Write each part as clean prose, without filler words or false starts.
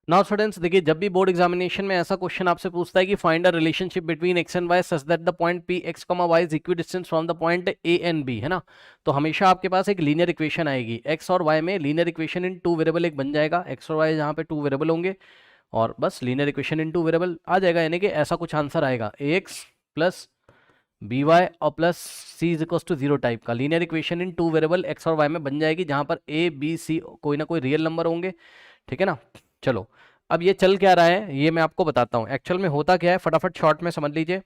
Now students देखिए, जब भी बोर्ड एग्जामिनेशन में ऐसा क्वेश्चन आपसे पूछता है कि find a relationship between x and y such that the point P x comma y is equidistant from the point A and B, है ना, तो हमेशा आपके पास एक लीनियर इक्वेशन आएगी एक्स और वाई में। Linear equation in two variable एक बन जाएगा, एक्स और वाई जहाँ पे टू वेरिएबल होंगे, और बस linear equation in two variable आ जाएगा, यानी कि ऐसा कुछ आंसर आएगा A X plus B Y और plus C is equal to zero type का linear equation in two variable X और वाई में बन जाएगी, जहां पर ए बी सी कोई ना कोई रियल नंबर होंगे। ठीक है ना। चलो, अब ये चल क्या रहा है ये मैं आपको बताता हूँ। एक्चुअल में होता क्या है, फटाफट शॉर्ट में समझ लीजिए।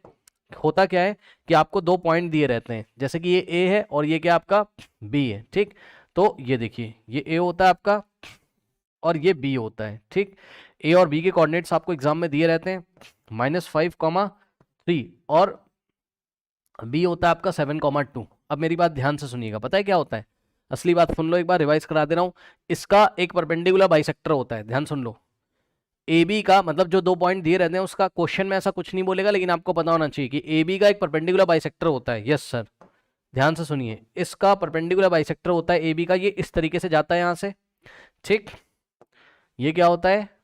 होता क्या है कि आपको दो पॉइंट दिए रहते हैं, जैसे कि ये ए है और ये क्या आपका बी है। ठीक, तो ये देखिए, ये ए होता है आपका और ये बी होता है। ठीक, ए और बी के कोऑर्डिनेट्स आपको एग्जाम में दिए रहते हैं, -5, और बी होता है आपका 7, 2। अब मेरी बात ध्यान से सुनिएगा, पता है क्या होता है, असली बात सुन लो, एक बार रिवाइज करा दे रहा हूं। इसका एक परपेंडिकुलर बाइसेक्टर होता है, ध्यान सुन लो। ए बी का मतलब जो दो पॉइंट दिए रहते हैं, उसका क्वेश्चन में ऐसा कुछ नहीं बोलेगा, लेकिन आपको पता होना चाहिए कि ए बी का एक परपेंडिकुलर बाइसेक्टर होता है। यस सर, ध्यान से सुनिए, इसका परपेंडिकुलर बाइसेक्टर होता है ए बी का, ये इस तरीके से जाता है यहां से। ठीक, ये क्या होता है,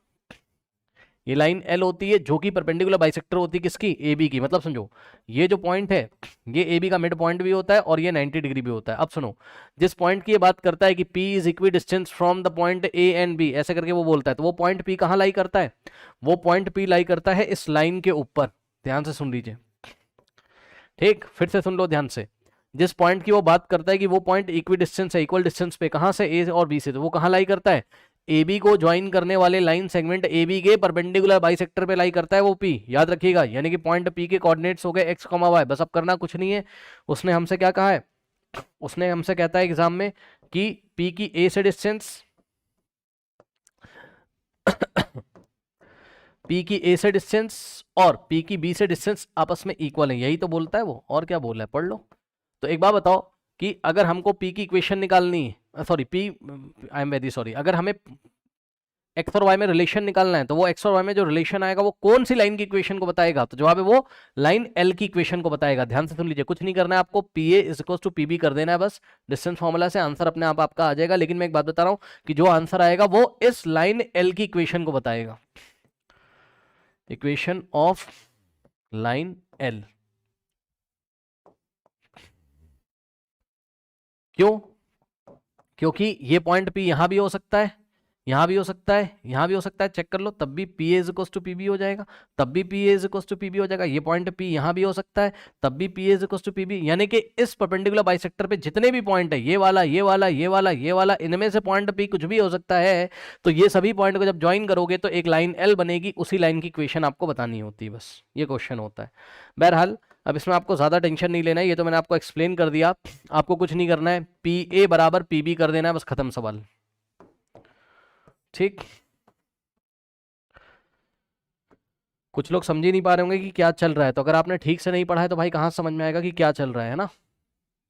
ये लाइन एल होती है जो कि परपेंडिकुलर बाइसेक्टर होती है किसकी, ए बी की। मतलब समझो, ये जो पॉइंट है ये ए बी का मिड पॉइंट भी होता है और ये 90 डिग्री भी होता है। अब सुनो, जिस पॉइंट की ये बात करता है कि P is equidistant from the point A and B, ऐसे करके वो बोलता है, तो वो पॉइंट P कहाँ लाई करता है, वो पॉइंट P लाई करता है इस लाइन के ऊपर। ध्यान से सुन लीजिए, ठीक, फिर से सुन लो ध्यान से। जिस पॉइंट की वो बात करता है कि वो पॉइंट इक्वी डिस्टेंस है, इक्वल डिस्टेंस पे, कहां से, ए और बी से, तो वो कहां लाई करता है, ए बी को ज्वाइन करने वाले लाइन सेगमेंट ए बी के परपेंडिकुलर बाइसेक्टर पे लाई करता है वो पी, याद रखिएगा। यानी कि पॉइंट पी के कोऑर्डिनेट्स हो गए एक्स कॉमा वाई, बस अब करना कुछ नहीं है। उसने हमसे क्या कहा है, उसने हमसे कहता है एग्जाम में कि पी की ए से डिस्टेंस पी की ए से डिस्टेंस और पी की बी से डिस्टेंस आपस में इक्वल है, यही तो बोलता है वो, और क्या बोल रहा है, पढ़ लो। तो एक बात बताओ कि अगर हमको पी की इक्वेशन निकालनी है, sorry P, I am very sorry, अगर हमें एक्स और वाई में रिलेशन निकालना है, तो वो एक्स और वाई में जो रिलेशन आएगा वो कौन सी लाइन की इक्वेशन को बताएगा, तो जवाब है वो लाइन एल की इक्वेशन को बताएगा। ध्यान से सुन लीजिए, कुछ नहीं करना है आपको, P A is equal to P B कर देना है बस, डिस्टेंस फॉर्मूला से आंसर अपने आप आपका आ जाएगा। लेकिन मैं एक बात बता रहा हूं कि जो आंसर आएगा वो इस लाइन एल की इक्वेशन को बताएगा, इक्वेशन ऑफ लाइन एल। क्यों, क्योंकि ये पॉइंट पी यहां भी हो सकता है, यहां भी हो सकता है, यहां भी हो सकता है, चेक कर लो, तब भी P is equal to P B हो जाएगा, तब भी P is equal to P B हो जाएगा। ये पॉइंट पी यहां भी हो सकता है, तब भी P is equal to P B. यानी कि इस परपेंडिकुलर बाइसेक्टर पे जितने भी पॉइंट है, ये वाला, ये वाला, ये वाला, ये वाला, इनमें से पॉइंट पी कुछ भी हो सकता है। तो ये सभी पॉइंट को जब ज्वाइन करोगे तो एक लाइन एल बनेगी, उसी लाइन की इक्वेशन आपको बतानी होती है, बस ये क्वेश्चन होता है। बहरहाल, अब इसमें आपको ज्यादा टेंशन नहीं लेना है, ये तो मैंने आपको एक्सप्लेन कर दिया। आपको कुछ नहीं करना है, पी ए बराबर पी बी कर देना है, बस खत्म सवाल। ठीक, कुछ लोग समझ ही नहीं पा रहे होंगे कि क्या चल रहा है, तो अगर आपने ठीक से नहीं पढ़ा है तो भाई कहाँ समझ में आएगा कि क्या चल रहा है ना।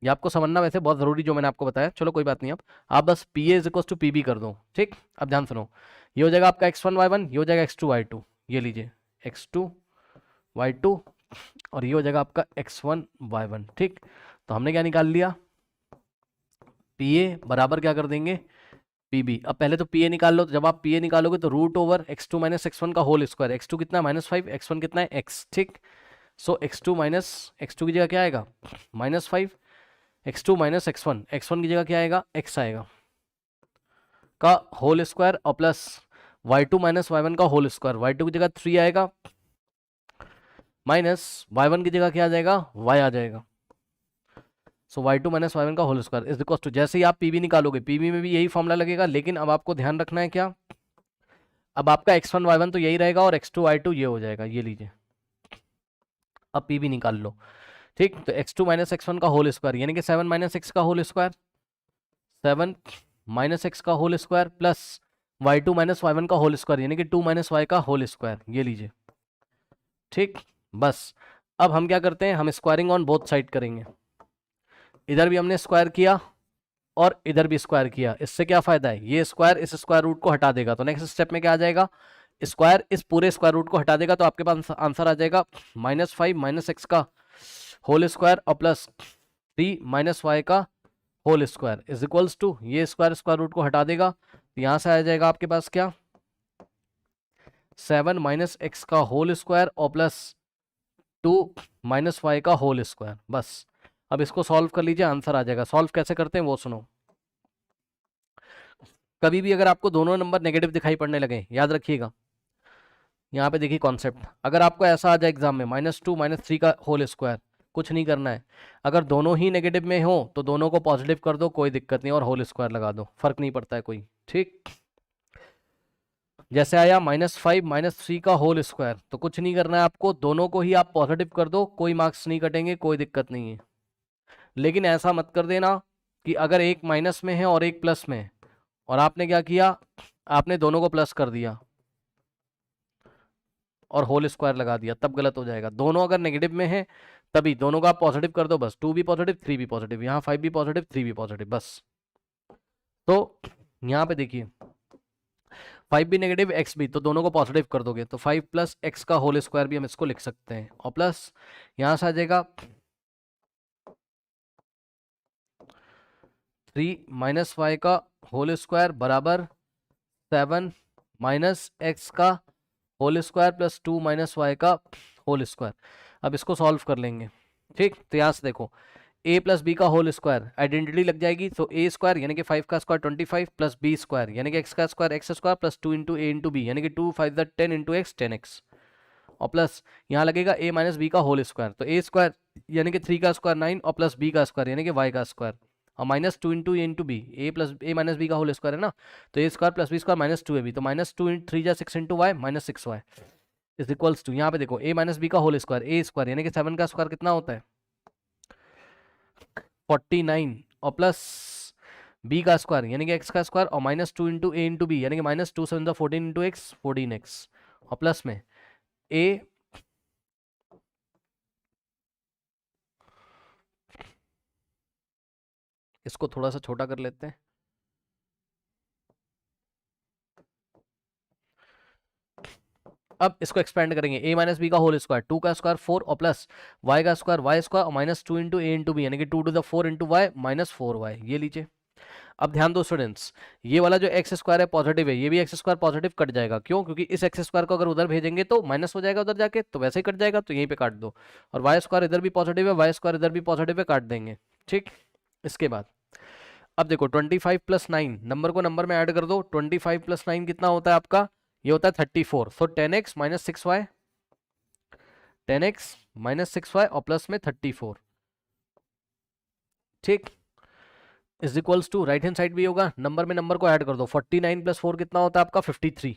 ये आपको समझना वैसे बहुत जरूरी जो मैंने आपको बताया, चलो कोई बात नहीं। अब आप बस P A equal to P B कर दो। ठीक, अब ध्यान सुनो, ये हो जाएगा आपका x1 y1, ये हो जाएगा x2 y2, ये लीजिए x2 y2, और ये हो जाएगा आपका x1 y1। ठीक, तो हमने क्या निकाल लिया, पी ए बराबर क्या कर देंगे, पी बी। अब पहले तो पी ए निकाल लो, तो जब आप पी ए निकालोगे तो root over x2 minus x1 का होल स्क्वायर, x2 कितना है -5, x1 कितना है x। ठीक, सो x2 माइनस x2 की जगह क्या आएगा -5, x2 माइनस x1 की जगह क्या आएगा x आएगा का होल स्क्वायर, और प्लस y2 माइनस y1 का होल स्क्वायर, y2 की जगह 3 आएगा, माइनस y1 की जगह क्या आ जाएगा, y आ जाएगा। सो y2 माइनस y1 का whole square is equal to, जैसे ही आप पी बी निकालोगे, पी बी में भी यही फॉर्मूला लगेगा, लेकिन अब आपको ध्यान रखना है क्या, अब आपका x1 y1 तो यही रहेगा और x2 y2 ये हो जाएगा, ये लीजिए। अब पी बी निकाल लो। ठीक, तो x2 माइनस x1 का होल स्क्वायर, यानी कि 7 माइनस एक्स का होल स्क्वायर, 7 माइनस एक्स का whole square, plus y2 minus y1 का होल स्क्वायर, यानी कि 2 माइनस y का होल स्क्वायर, ये लीजिए। ठीक, बस अब हम क्या करते हैं, हम स्क्वायरिंग ऑन बोथ साइड करेंगे। इधर भी हमने स्क्वायर किया और इधर भी स्क्वायर किया, इससे क्या फायदा है, ये स्क्वायर इस स्क्वायर रूट को हटा देगा, तो नेक्स्ट स्टेप में क्या आ जाएगा, स्क्वायर इस पूरे स्क्वायर रूट को हटा देगा, तो आपके पास आंसर आ जाएगा -5 माइनस एक्स का होल स्क्वायर और प्लस 3 माइनस वाई का whole square is equals to, ये स्क्वायर स्क्वायर रूट को हटा देगा, तो यहां से आ जाएगा आपके पास क्या, 7 माइनस एक्स का होल स्क्वायर और प्लस 2 माइनस वाई का होल स्क्वायर। बस अब इसको सॉल्व कर लीजिए, आंसर आ जाएगा। सॉल्व कैसे करते हैं वो सुनो। कभी भी अगर आपको दोनों नंबर नेगेटिव दिखाई पड़ने लगे, याद रखिएगा, यहाँ पे देखिए कॉन्सेप्ट, अगर आपको ऐसा आ जाए एग्जाम में -2 -3 का होल स्क्वायर, कुछ नहीं करना है। अगर दोनों ही नेगेटिव में हो तो दोनों को पॉजिटिव कर दो, कोई दिक्कत नहीं, और होल स्क्वायर लगा दो, फर्क नहीं पड़ता है कोई। ठीक, जैसे आया -5 -3 का होल स्क्वायर, तो कुछ नहीं करना है आपको, दोनों को ही आप पॉजिटिव कर दो, कोई मार्क्स नहीं कटेंगे, कोई दिक्कत नहीं है। लेकिन ऐसा मत कर देना कि अगर एक माइनस में है और एक प्लस में है, और आपने क्या किया, आपने दोनों को प्लस कर दिया और होल स्क्वायर लगा दिया, तब गलत हो जाएगा। दोनों अगर नेगेटिव में है तभी दोनों का आप पॉजिटिव कर दो, बस 2 भी पॉजिटिव 3 भी पॉजिटिव, यहाँ 5 भी पॉजिटिव 3 भी पॉजिटिव, बस। तो यहाँ पे देखिए 5 भी नेगेटिव एक्स भी, तो दोनों को पॉजिटिव कर दोगे तो 5 प्लस एक्स का होल स्क्वायर भी हम इसको लिख सकते हैं, और प्लस यहाँ से आ जाएगा 3 माइनस वाई का होल स्क्वायर बराबर 7 माइनस एक्स का whole square plus 2 minus y का होल स्क्वायर। अब इसको सॉल्व कर लेंगे। ठीक, तो यहाँ से देखो a प्लस बी का होल स्क्वायर, आइडेंटिटी लग जाएगी, तो a स्क्वायर यानी कि 5 का स्क्वायर 25 प्लस b स्क्वायर यानी कि x का square x square plus 2 into a into B यानी कि 2 5 10 इंटू एक्स 10x, और प्लस यहाँ लगेगा a माइनस बी का होल स्क्वायर, तो a स्क्वायर यानी कि 3 का स्क्वायर 9 और प्लस b का स्क्वायर यानी कि y का स्क्वायर, और minus 2 into A into B, A plus A minus B का होल स्क्वायर है ना, तो A square plus B square minus 2 A B, तो माइनस 2 इंटू 3 जा 6 into Y minus 6 Y is equals to, यहाँ पे देखो a माइनस बी का होल स्क्वायर, ए स्क्वायर यानी कि 7 का स्क्वायर कितना होता है 49, और प्लस b का स्क्वायर यानी कि x का स्क्वायर और minus 2 into A into B यानी कि माइनस 2 7 14 इंटू एक्स 14x, और प्लस में a इसको थोड़ा सा छोटा कर लेते हैं, अब इसको एक्सपेंड करेंगे, a माइनस बी का होल स्क्वायर 2 का स्क्वायर 4 और प्लस y का स्क्वायर y स्क्वायर और minus 2 into A into B यानी कि 2 to the 4 into Y minus 4y, ये लीजिए। अब ध्यान दो स्टूडेंट्स, ये वाला जो एक्स स्क्वायर है पॉजिटिव है, ये भी एक्स स्क्वायर पॉजिटिव कट जाएगा, क्यों, क्योंकि इस एक्स स्क्वायर को अगर उधर भेजेंगे तो माइनस हो जाएगा उधर जाके, तो वैसे ही कट जाएगा, तो यहीं पे काट दो, और वाई स्क्वायर इधर भी पॉजिटिव है, वाई स्क्वायर इधर भी पॉजिटिव है, काट देंगे। ठीक, इसके बाद अब देखो 25 प्लस 9, नंबर को नंबर में ऐड कर दो, 25 प्लस 9 कितना होता है आपका, ये होता है 34, सो 10x minus 6y, 10x minus 6y और प्लस में 34। ठीक, is equals to, right hand side भी होगा, नंबर में नंबर को ऐड कर दो, 49 प्लस 4 कितना होता है आपका 53,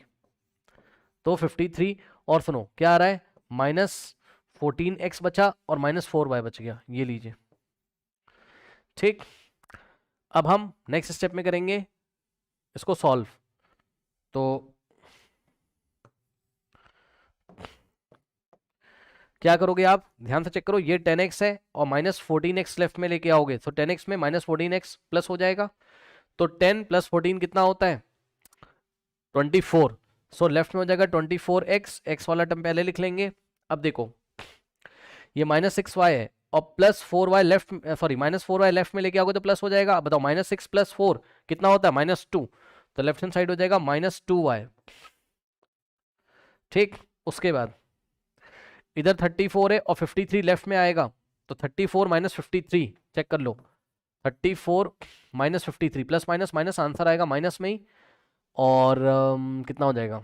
तो 53, और सुनो क्या आ रहा है माइनस 14x बचा और माइनस 4y बच गया, ये लीजिए। ठीक, अब हम नेक्स्ट स्टेप में करेंगे इसको सॉल्व, तो क्या करोगे आप, ध्यान से चेक करो, ये 10x है और माइनस 14x लेफ्ट में लेके आओगे, तो 10x में माइनस 14x प्लस हो जाएगा, तो 10 प्लस 14 कितना होता है 24, सो लेफ्ट में हो जाएगा 24x, x वाला टर्म पहले लिख लेंगे। अब देखो ये माइनस 6y है और plus 4y left, sorry minus 4y left में लेके आओगे तो प्लस हो जाएगा। अब बताओ माइनस 6 प्लस 4 कितना होता है -2, तो लेफ्ट हैंड साइड हो जाएगा -2y। ठीक, उसके बाद इधर 34 है और 53 लेफ्ट में आएगा, तो 34 माइनस 53 चेक कर लो, 34 minus 53 plus minus minus answer आएगा माइनस में ही, और कितना हो जाएगा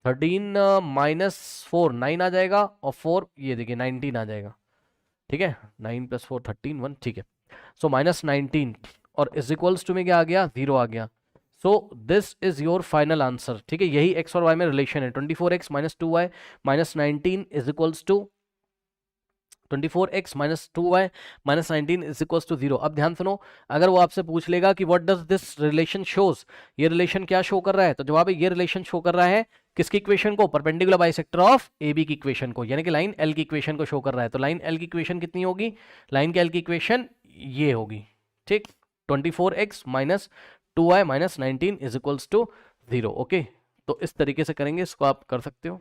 13 माइनस 4 9 आ जाएगा, और 4 ये देखिए 19 आ जाएगा। ठीक है, 9 प्लस 4 13 1, ठीक है, सो माइनस 19 और इज इक्वल्स टू में क्या आ गया 0 आ गया, so this is your final answer. ठीक है, यही x और y में रिलेशन है, 24x minus 2y minus 19 is equals to 24x minus 2y minus 19 is equals to 0। अब ध्यान सुनो, अगर वो आपसे पूछ लेगा कि what does this relation shows, ये रिलेशन क्या शो कर रहा है, तो जवाब है ये रिलेशन शो कर रहा है किसकी इक्वेशन को, perpendicular bisector of A B की इक्वेशन को, यानी कि लाइन एल की इक्वेशन को शो कर रहा है। तो लाइन एल की इक्वेशन कितनी होगी, लाइन के एल की इक्वेशन ये होगी। ठीक, 24x minus 2y minus 19 is equals to 0। Okay, तो इस तरीके से करेंगे, इसको आप कर सकते हो।